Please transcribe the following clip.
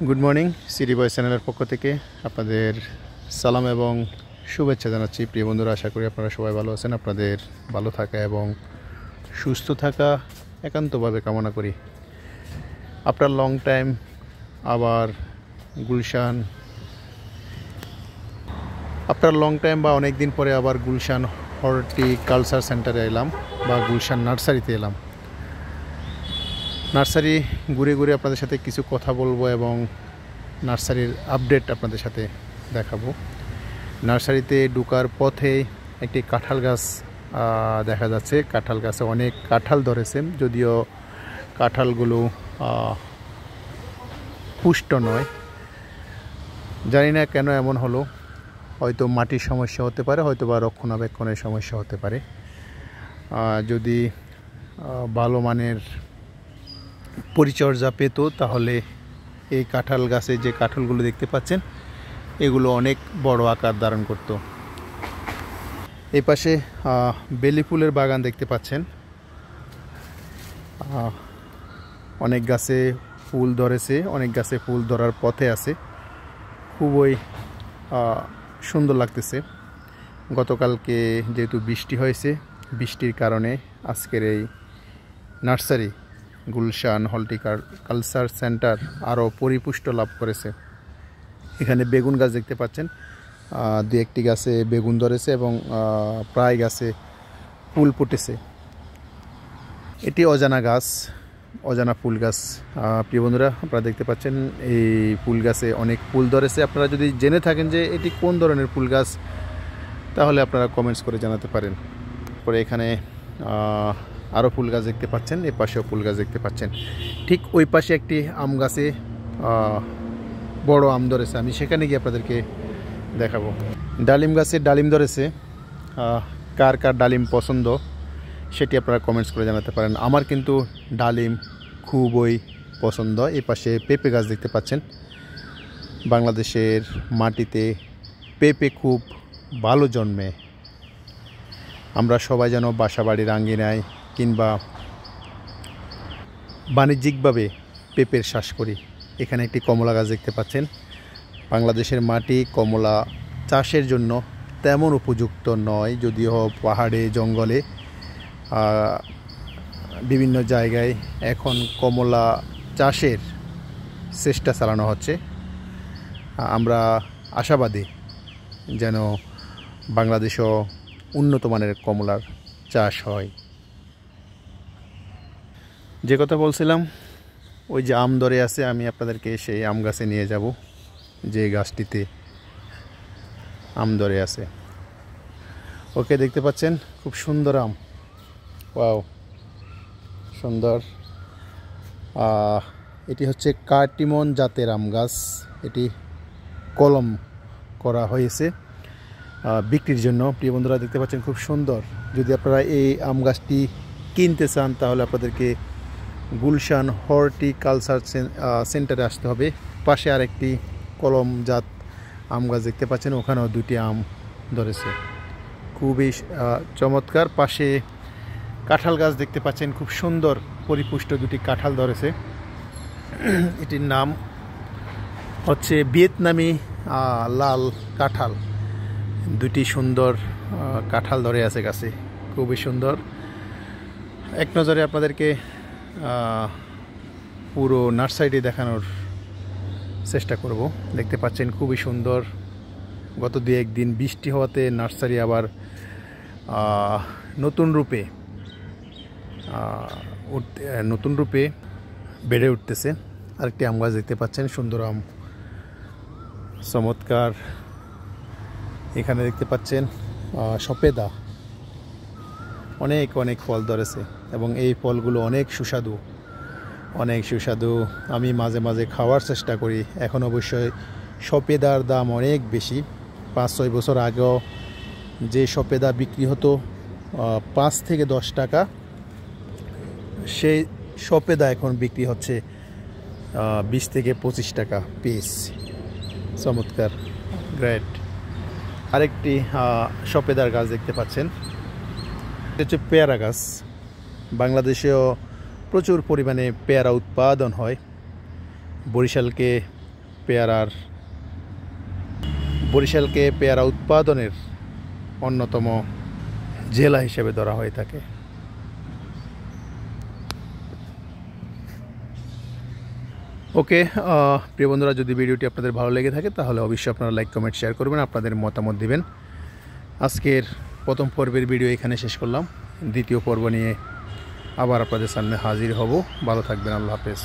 Good morning city বয় চ্যানেলের পক্ষ থেকে আপনাদের সালাম এবং শুভেচ্ছা জানাচ্ছি। প্রিয় বন্ধুরা, আশা করি আপনারা সবাই ভালো আছেন। আপনাদের ভালো থাকা এবং সুস্থ থাকা একান্তভাবে কামনা করি। আফটার লং টাইম আবার গুলশান বা অনেক দিন পরে আবার গুলশান হর্টিকালচার সেন্টারে এলাম বা গুলশান নার্সারিতে এলাম। নার্সারি ঘুরে ঘুরে আপনাদের সাথে কিছু কথা বলবো এবং নার্সারির আপডেট আপনাদের সাথে দেখাবো। নার্সারিতে ঢোকার পথে একটি কাঁঠাল গাছ দেখা যাচ্ছে। কাঁঠাল গাছে অনেক কাঁঠাল ধরেছে, যদিও কাঁঠালগুলো পুষ্ট নয়। জানি না কেন এমন হলো, হয়তো মাটির সমস্যা হতে পারে, হয়তো বা রক্ষণাবেক্ষণের সমস্যা হতে পারে। যদি ভালো মানের পরিচর্যা পেত তাহলে এই কাঁঠাল গাছে যে কাঁঠালগুলো দেখতে পাচ্ছেন এগুলো অনেক বড় আকার ধারণ করত। এই পাশে বেলি ফুলের বাগান দেখতে পাচ্ছেন। অনেক গাছে ফুল ধরেছে, অনেক গাছে ফুল ধরার পথে আছে। খুবই সুন্দর লাগতেছে। গতকালকে যেহেতু বৃষ্টি হয়েছে, বৃষ্টির কারণে আজকের এই নার্সারি গুলশান হর্টিকালচার সেন্টার আরও পরিপুষ্ট লাভ করেছে। এখানে বেগুন গাছ দেখতে পাচ্ছেন, দু একটি গাছে বেগুন ধরেছে এবং প্রায় গাছে ফুল ফুটেছে। এটি অজানা গাছ, অজানা ফুল গাছ। প্রিয় বন্ধুরা, আপনারা দেখতে পাচ্ছেন এই ফুল গাছে অনেক ফুল ধরেছে। আপনারা যদি জেনে থাকেন যে এটি কোন ধরনের ফুল গাছ তাহলে আপনারা কমেন্টস করে জানাতে পারেন। পরে এখানে আরও ফুল গাছ দেখতে পাচ্ছেন, এই পাশেও ফুল গাছ দেখতে পাচ্ছেন। ঠিক ওই পাশে একটি আম গাছে বড় আম ধরেছে, আমি সেখানে গিয়ে আপনাদেরকে দেখাবো। ডালিম গাছে ডালিম ধরেছে। কার কার ডালিম পছন্দ সেটি আপনারা কমেন্টস করে জানাতে পারেন। আমার কিন্তু ডালিম খুবই পছন্দ। এই পাশে পেঁপে গাছ দেখতে পাচ্ছেন। বাংলাদেশের মাটিতে পেঁপে খুব ভালো জন্মে। আমরা সবাই যেন বাসা বাড়ির আঙ্গিনায় কিংবা বাণিজ্যিকভাবে পেঁপের চাষ করি। এখানে একটি কমলা গাছ দেখতে পাচ্ছেন। বাংলাদেশের মাটি কমলা চাষের জন্য তেমন উপযুক্ত নয়, যদিও পাহাড়ে জঙ্গলে বিভিন্ন জায়গায় এখন কমলা চাষের চেষ্টা চালানো হচ্ছে। আমরা আশাবাদী যেন বাংলাদেশও উন্নত মানের কমলার চাষ হয়। যে কথা বলছিলাম, ওই যে আম ধরে আছে, আমি আপনাদেরকে সেই আম গাছে নিয়ে যাব যে গাছটিতে আম ধরে আছে। ওকে, দেখতে পাচ্ছেন খুব সুন্দর আম। ওয়াও, সুন্দর। এটি হচ্ছে কাটিমন জাতের আম গাছ। এটি কলম করা হয়েছে বিক্রির জন্য। প্রিয় বন্ধুরা, দেখতে পাচ্ছেন খুব সুন্দর। যদি আপনারা এই আম গাছটি কিনতে চান তাহলে আপনাদেরকে গুলশান হর্টিকালচার সেন্টারে আসতে হবে। পাশে আরেকটি কলম জাত আম গাছ দেখতে পাচ্ছেন, ওখানেও দুটি আম ধরেছে, খুবই চমৎকার। পাশে কাঁঠাল গাছ দেখতে পাচ্ছেন, খুব সুন্দর পরিপুষ্ট দুটি কাঁঠাল ধরেছে। এটির নাম হচ্ছে ভিয়েতনামি লাল কাঁঠাল। দুটি সুন্দর কাঁঠাল ধরে আছে গাছে, খুবই সুন্দর। এক নজরে আপনাদেরকে পুরো নার্সারিটি দেখানোর চেষ্টা করব। দেখতে পাচ্ছেন খুবই সুন্দর। গত দু একদিন বৃষ্টি হওয়াতে নার্সারি আবার নতুন রূপে বেড়ে উঠতেছে। আরেকটি আম গাছ দেখতে পাচ্ছেন, সুন্দর আম, চমৎকার। এখানে দেখতে পাচ্ছেন সপেদা, অনেক অনেক ফল ধরেছে এবং এই ফলগুলো অনেক সুস্বাদু। আমি মাঝে মাঝে খাওয়ার চেষ্টা করি। এখন অবশ্যই সপেদার দাম অনেক বেশি। 5-6 বছর আগেও যে সপেদা বিক্রি হতো 5 থেকে 10 টাকা, সেই সপেদা এখন বিক্রি হচ্ছে 20 থেকে 25 টাকা পিস। চমৎকার, গ্রেট। আরেকটি সপেদার গাছ দেখতে পাচ্ছেন, এটা হচ্ছে পেয়ারা গাছ। বাংলাদেশেও প্রচুর পরিমাণে পেয়ারা উৎপাদন হয়। বরিশালকে বরিশালকে পেয়ারা উৎপাদনের অন্যতম জেলা হিসেবে ধরা হয়ে থাকে। ওকে, প্রিয় বন্ধুরা, যদি ভিডিওটি আপনাদের ভালো লেগে থাকে তাহলে অবশ্যই আপনারা লাইক, কমেন্ট, শেয়ার করবেন, আপনাদের মতামত দিবেন। আজকের প্রথম পর্বের ভিডিও এখানে শেষ করলাম। দ্বিতীয় পর্ব নিয়ে আবার আপনাদের সামনে হাজির হব। ভালো থাকবেন। আল্লাহ হাফেজ।